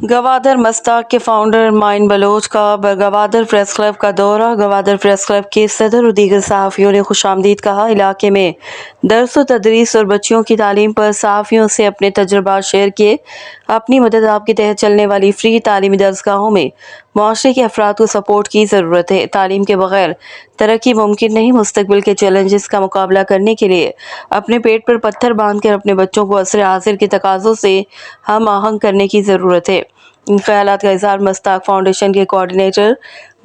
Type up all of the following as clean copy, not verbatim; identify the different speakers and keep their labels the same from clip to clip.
Speaker 1: गवादर मस्ताक के founder mine Bloch का Gwadar press club का दौरा। गवादर प्रेस क्लब के सदर और दीगर सहाफ़ियों ने खुशामदीद कहा। इलाके में दर्स व तदरीस और बच्चियों की तालीम पर सहाफ़ियों से अपने तजुर्बात शेयर किए। अपनी मदद आपके तहत चलने वाली फ्री तालीमी दरसगाहों में मुआशरे के अफराद को सपोर्ट की ज़रूरत है। तालीम के बगैर तरक्की मुमकिन नहीं। मुस्तकबिल के चैलेंजेस का मुकाबला करने के लिए अपने पेट पर पत्थर बांध कर अपने बच्चों को असर हाजिर के तकाज़ों से हम आहंग करने की ज़रूरत है। इन ख्यालात का इज़हार मस्ताक फाउंडेशन के कोऑर्डिनेटर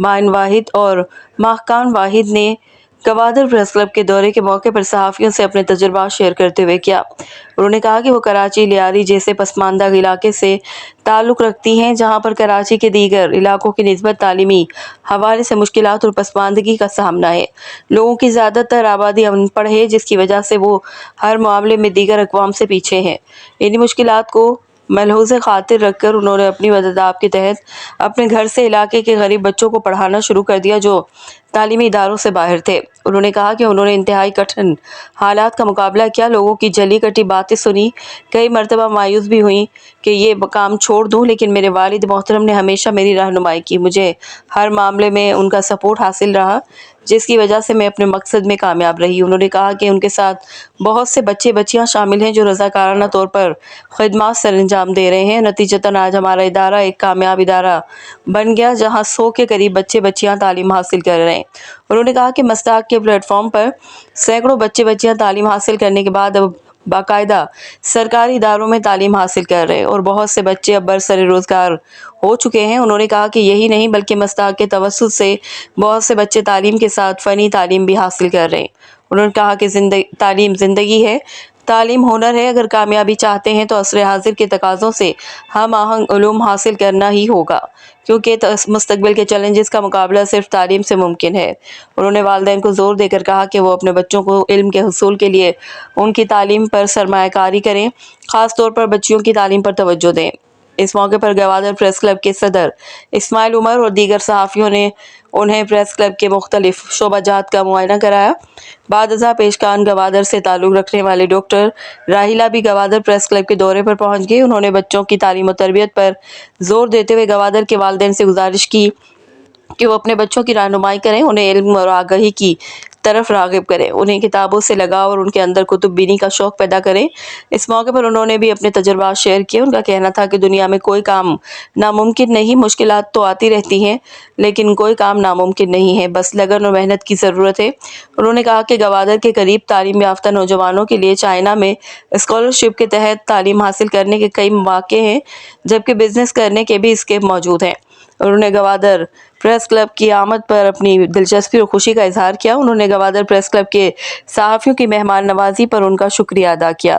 Speaker 1: माइन वाहिद और महकान वाहिद ने गवादर प्रेस क्लब के दौरे के मौके पर सहाफ़ियों से अपने तजुर्बात शेयर करते हुए किया। उन्होंने कहा कि वो कराची, लियारी जैसे पसमानदा इलाके से ताल्लुक़ रखती हैं, जहाँ पर कराची के दीगर इलाकों की निस्बत तालीमी हवाले से मुश्किलात और पसमानदगी का सामना है। लोगों की ज़्यादातर आबादी अनपढ़ है, जिसकी वजह से वो हर मामले में दीगर अक़वाम से पीछे हैं। इन्हीं मुश्किलात को मलहूज़ खातिर रखकर उन्होंने अपनी मदद के तहत अपने घर से इलाके के गरीब बच्चों को पढ़ाना शुरू कर दिया जो तालीमी इदारों से बाहर थे। उन्होंने कहा कि उन्होंने इंतहाई कठिन हालात का मुकाबला किया, लोगों की जली कटी बातें सुनी, कई मरतबा मायूस भी हुई कि ये काम छोड़ दूं, लेकिन मेरे वालिद मोहतरम ने हमेशा मेरी रहनुमाई की। मुझे हर मामले में उनका सपोर्ट हासिल रहा, जिसकी वजह से मैं अपने मकसद में कामयाब रही। उन्होंने कहा कि उनके साथ बहुत से बच्चे बच्चियां शामिल हैं जो रज़ाकाराना तौर पर खिदमत सरअंजाम दे रहे हैं। नतीजतन आज हमारा इदारा एक कामयाब इदारा बन गया, जहां 100 के करीब बच्चे बच्चियां तालीम हासिल कर रहे हैं। उन्होंने कहा कि मस्ताक के प्लेटफॉर्म पर सैकड़ों बच्चे बच्चियां तालीम हासिल करने के बाद अब बाकायदा सरकारी इदारों में तालीम हासिल कर रहे हैं और बहुत से बच्चे अब बरसर रोज़गार हो चुके हैं। उन्होंने कहा कि यही नहीं बल्कि मस्ताक के तवस्सुत से बहुत से बच्चे तालीम के साथ फ़नी तालीम भी हासिल कर रहे हैं। उन्होंने कहा कि तालीम ज़िंदगी है, तालीम हुनर है। अगर कामयाबी चाहते हैं तो असर हाजिर के तकाज़ों से हम आहंग उलूम हासिल करना ही होगा, क्योंकि मुस्तकबिल के चैलेंजेस का मुकाबला सिर्फ तालीम से मुमकिन है। उन्होंने वालिदैन को ज़ोर देकर कहा कि वो अपने बच्चों को इल्म के हुसूल के लिए उनकी तालीम पर सरमायाकारी करें, ख़ास तौर पर बच्चियों की तालीम पर तवज्जो दें। इस मौके पर गवादर प्रेस क्लब के सदर इस्माइल उमर और दीगर सहाफ़ियों ने उन्हें प्रेस क्लब के मुख्तलिफ शोबाजात का मुआयना कराया। बादशाह पेशकान गवादर से ताल्लुक़ रखने वाले डॉक्टर राहिला भी गवादर प्रेस क्लब के दौरे पर पहुंच गए। उन्होंने बच्चों की तालीम और तरबियत पर जोर देते हुए गवादर के वालिदैन से गुजारिश की कि वो अपने बच्चों की रहनुमाई करें, उन्हें इल्म और आगाही की तरफ राग़िब करें, उन्हें किताबों से लगाव और उनके अंदर कुतुब बीनी का शौक़ पैदा करें। इस मौके पर उन्होंने भी अपने तजुर्बात शेयर किए। उनका कहना था कि दुनिया में कोई काम नामुमकिन नहीं, मुश्किलात तो आती रहती हैं, लेकिन कोई काम नामुमकिन नहीं है, बस लगन और मेहनत की ज़रूरत है। उन्होंने कहा कि गवादर के करीब तालीम याफ्ता नौजवानों के लिए चाइना में स्कॉलरशिप के तहत तालीम हासिल करने के कई मौके हैं, जबकि बिज़नेस करने के भी इसके मौजूद हैं। उन्होंने गवादर प्रेस क्लब की आमद पर अपनी दिलचस्पी और खुशी का इजहार किया। उन्होंने गवादर प्रेस क्लब के सहाफ़ियों की मेहमान नवाजी पर उनका शुक्रिया अदा किया।